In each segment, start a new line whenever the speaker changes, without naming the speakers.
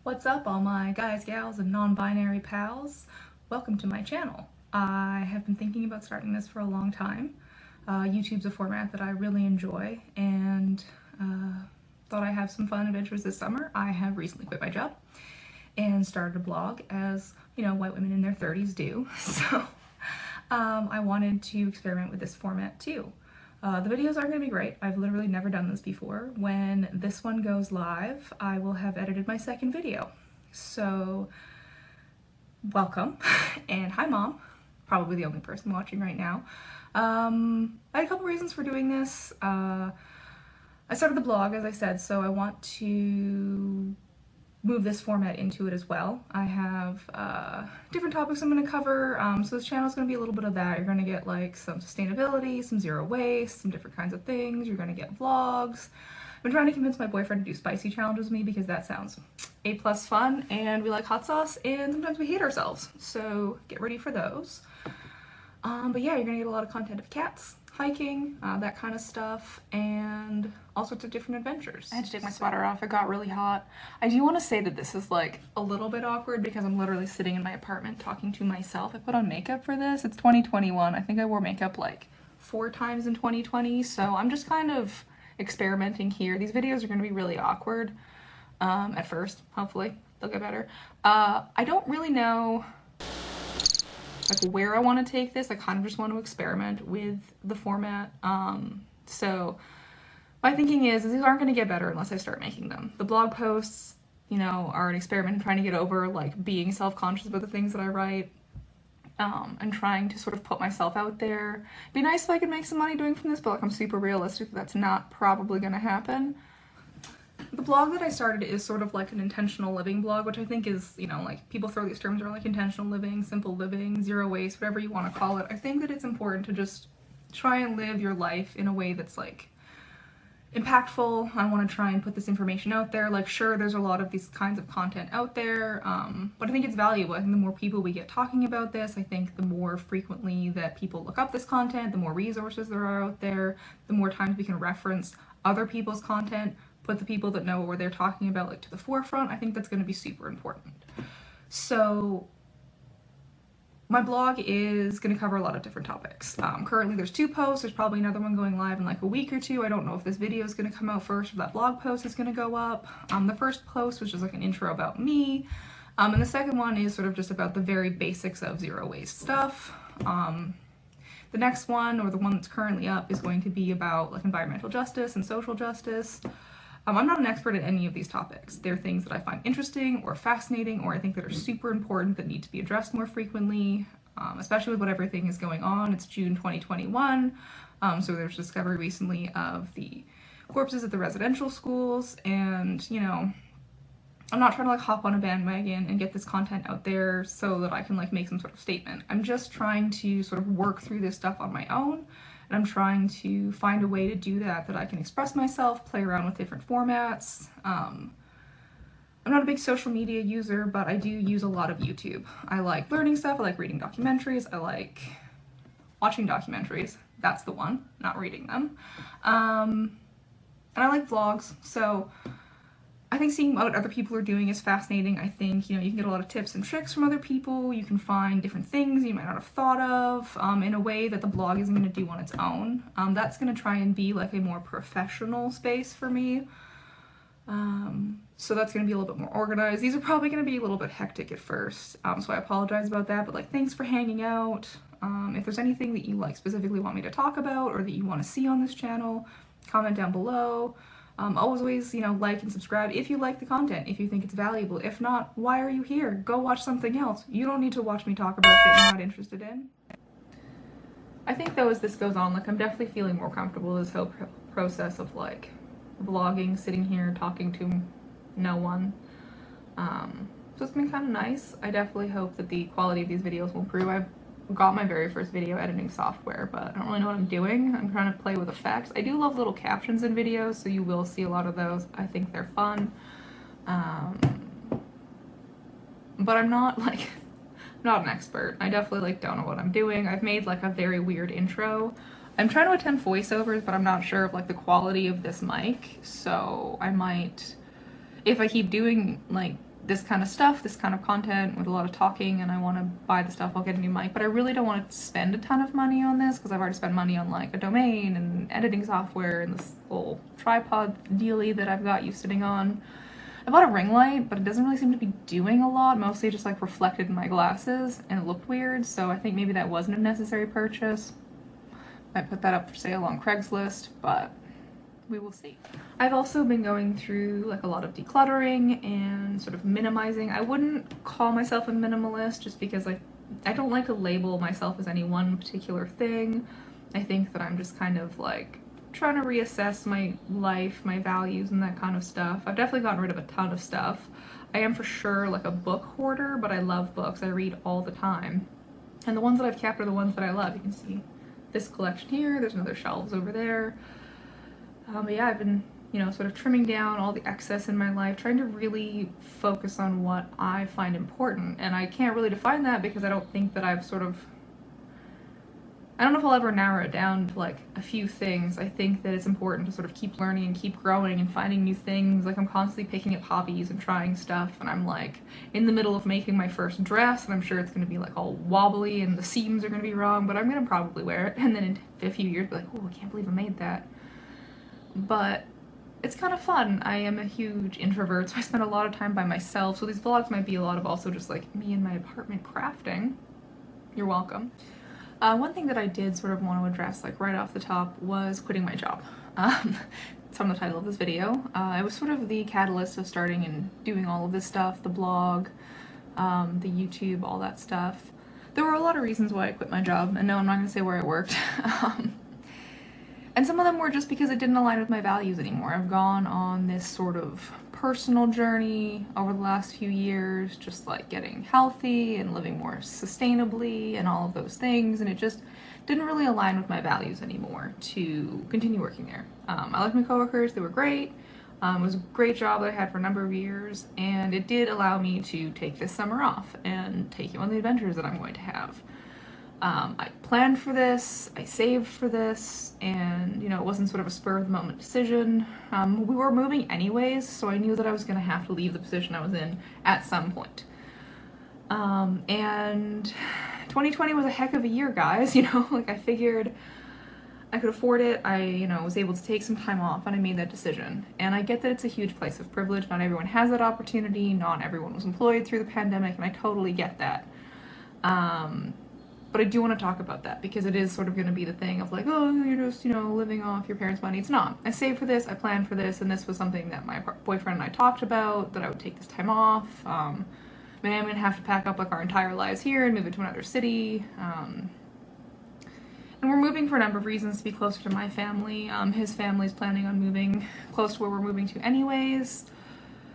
What's up, all my guys, gals, and non-binary pals? Welcome to my channel. I have been thinking about starting this for a long time. YouTube's a format that I really enjoy, and thought I'd have some fun adventures this summer. I have recently quit my job and started a blog, as you know, white women in their 30s do. So I wanted to experiment with this format too. The videos aren't going to be great. I've literally never done this before. When this one goes live, I will have edited my second video. So, welcome. And hi, Mom. Probably the only person watching right now. I had a couple reasons for doing this. I started the blog, as I said, so I want to move this format into it as well. I have different topics I'm going to cover, so this channel is going to be a little bit of that. You're going to get like some sustainability, some zero waste, some different kinds of things. You're going to get vlogs. I've been trying to convince my boyfriend to do spicy challenges with me because that sounds A+ fun, and we like hot sauce, and sometimes we hate ourselves, so get ready for those. But yeah, you're going to get a lot of content of cats, hiking, that kind of stuff, and all sorts of different adventures. I had to take my sweater off. It got really hot. I do want to say that this is like a little bit awkward because I'm literally sitting in my apartment talking to myself. I put on makeup for this. It's 2021. I think I wore makeup like 4 times in 2020, so I'm just kind of experimenting here. These videos are going to be really awkward at first. Hopefully they'll get better. I don't really know like where I want to take this. I kind of just want to experiment with the format. So my thinking is these aren't going to get better unless I start making them. The blog posts, you know, are an experiment in trying to get over like being self-conscious about the things that I write, and trying to sort of put myself out there. It'd be nice if I could make some money doing from this, but like I'm super realistic that that's not probably going to happen. The blog that I started is sort of like an intentional living blog, which I think is, you know, like people throw these terms around like intentional living, simple living, zero waste, whatever you want to call it. I think that it's important to just try and live your life in a way that's like impactful. I want to try and put this information out there. Like, sure, there's a lot of these kinds of content out there, but I think it's valuable. I think the more people we get talking about this, I think the more frequently that people look up this content, the more resources there are out there, the more times we can reference other people's content, put the people that know what they're talking about like to the forefront. I think that's going to be super important. So my blog is going to cover a lot of different topics. Currently there's 2 posts. There's probably another one going live in like a week or 2. I don't know if this video is going to come out first or that blog post is going to go up. The first post was just like an intro about me. And the second one is sort of just about the very basics of zero waste stuff. The next one, or the one that's currently up, is going to be about like environmental justice and social justice. I'm not an expert at any of these topics. They're things that I find interesting or fascinating, or I think that are super important that need to be addressed more frequently, especially with what everything is going on. It's June 2021, so there's discovery recently of the corpses at the residential schools, and you know, I'm not trying to like hop on a bandwagon and get this content out there so that I can like make some sort of statement. I'm just trying to sort of work through this stuff on my own. And I'm trying to find a way to do that I can express myself, play around with different formats. I'm not a big social media user, but I do use a lot of YouTube. I like learning stuff, I like reading documentaries, I like watching documentaries. That's the one, not reading them. And I like vlogs, so I think seeing what other people are doing is fascinating. I think, you know, you can get a lot of tips and tricks from other people. You can find different things you might not have thought of in a way that the blog isn't going to do on its own. That's going to try and be like a more professional space for me. So that's going to be a little bit more organized. These are probably going to be a little bit hectic at first, so I apologize about that, but like thanks for hanging out. If there's anything that you like specifically want me to talk about or that you want to see on this channel, comment down below. Always, you know, like and subscribe if you like the content, if you think it's valuable. If not, why are you here? Go watch something else. You don't need to watch me talk about things you're not interested in. I think though as this goes on, like I'm definitely feeling more comfortable with this whole process of like vlogging, sitting here talking to no one. So it's been kind of nice. I definitely hope that the quality of these videos will improve. I've got my very first video editing software, but I don't really know what I'm doing. I'm trying to play with effects. I do love little captions in videos, so you will see a lot of those. I think they're fun. But I'm not like, not an expert. I definitely like don't know what I'm doing. I've made like a very weird intro. I'm trying to attempt voiceovers, but I'm not sure of like the quality of this mic, so I might, if I keep doing like this kind of stuff, this kind of content with a lot of talking, and I want to buy the stuff, I'll get a new mic. But I really don't want to spend a ton of money on this because I've already spent money on like a domain and editing software and this little tripod dealie that I've got you sitting on. I bought a ring light, but it doesn't really seem to be doing a lot, mostly just like reflected in my glasses, and it looked weird, so I think maybe that wasn't a necessary purchase. Might put that up for sale on Craigslist, but we will see. I've also been going through like a lot of decluttering and sort of minimizing. I wouldn't call myself a minimalist just because like I don't like to label myself as any one particular thing. I think that I'm just kind of like trying to reassess my life, my values, and that kind of stuff. I've definitely gotten rid of a ton of stuff. I am for sure like a book hoarder, but I love books. I read all the time. And the ones that I've kept are the ones that I love. You can see this collection here, there's another shelves over there. But yeah, I've been, you know, sort of trimming down all the excess in my life, trying to really focus on what I find important. And I can't really define that because I don't think that I've sort of, I don't know if I'll ever narrow it down to like a few things. I think that it's important to sort of keep learning and keep growing and finding new things. Like I'm constantly picking up hobbies and trying stuff, and I'm like in the middle of making my first dress, and I'm sure it's going to be like all wobbly and the seams are going to be wrong, but I'm going to probably wear it, and then in a few years be like, oh, I can't believe I made that. But it's kind of fun. I am a huge introvert, so I spend a lot of time by myself, so these vlogs might be a lot of also just like me in my apartment crafting. You're welcome. One thing that I did sort of want to address like right off the top was quitting my job. It's from the title of this video. It was sort of the catalyst of starting and doing all of this stuff, the blog, the YouTube, all that stuff. There were a lot of reasons why I quit my job, and no, I'm not going to say where I worked. And some of them were just because it didn't align with my values anymore. I've gone on this sort of personal journey over the last few years, just like getting healthy and living more sustainably and all of those things, and it just didn't really align with my values anymore to continue working there. I liked my coworkers, they were great. It was a great job that I had for a number of years, and it did allow me to take this summer off and take you on the adventures that I'm going to have. I planned for this, I saved for this, and you know, it wasn't sort of a spur of the moment decision. We were moving anyways, so I knew that I was going to have to leave the position I was in at some point. And 2020 was a heck of a year, guys, you know, like I figured I could afford it. I, you know, was able to take some time off, and I made that decision. And I get that it's a huge place of privilege. Not everyone has that opportunity. Not everyone was employed through the pandemic, and I totally get that. But I do want to talk about that because it is sort of going to be the thing of like, oh, you're just, you know, living off your parents' money. It's not. I saved for this, I planned for this, and this was something that my boyfriend and I talked about, that I would take this time off. I'm going to have to pack up like our entire lives here and move it to another city. And we're moving for a number of reasons, to be closer to my family. His family's planning on moving close to where we're moving to anyways.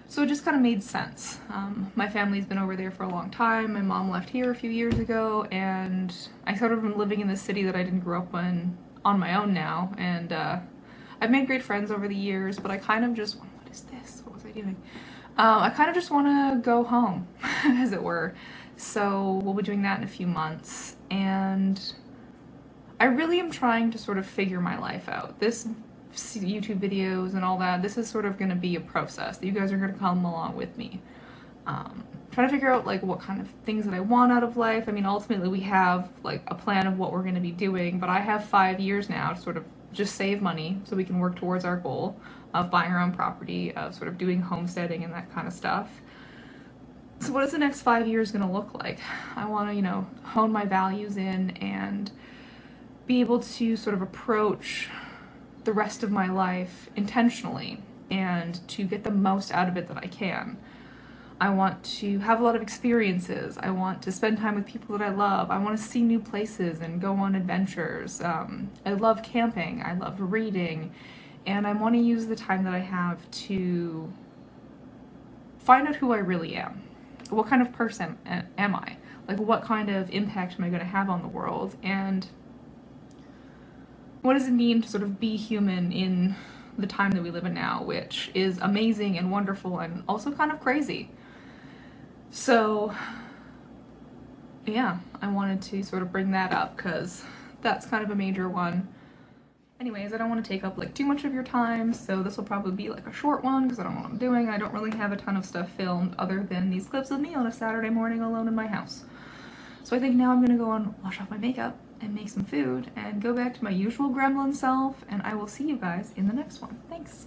So it just kind of made sense. My family's been over there for a long time. My mom left here a few years ago, and I sort of been living in this city that I didn't grow up in on my own now. And I've made great friends over the years, but I kind of just, what is this? What was I doing? I kind of just want to go home, as it were. So we'll be doing that in a few months. And I really am trying to sort of figure my life out. This YouTube videos and all that, this is sort of going to be a process that you guys are going to come along with me. Trying to figure out like what kind of things that I want out of life. I mean, ultimately we have like a plan of what we're going to be doing, but I have 5 years now to sort of just save money so we can work towards our goal of buying our own property, of sort of doing homesteading and that kind of stuff. So what is the next 5 years going to look like? I want to, you know, hone my values in and be able to sort of approach the rest of my life intentionally and to get the most out of it that I can. I want to have a lot of experiences. I want to spend time with people that I love. I want to see new places and go on adventures. I love camping. I love reading. And I want to use the time that I have to find out who I really am. What kind of person am I? Like, what kind of impact am I going to have on the world? And what does it mean to sort of be human in the time that we live in now, which is amazing and wonderful and also kind of crazy. So yeah, I wanted to sort of bring that up because that's kind of a major one. Anyways, I don't want to take up like too much of your time, so this will probably be like a short one because I don't know what I'm doing. I don't really have a ton of stuff filmed other than these clips of me on a Saturday morning alone in my house. So I think now I'm gonna go and wash off my makeup and make some food and go back to my usual gremlin self, and I will see you guys in the next one. Thanks.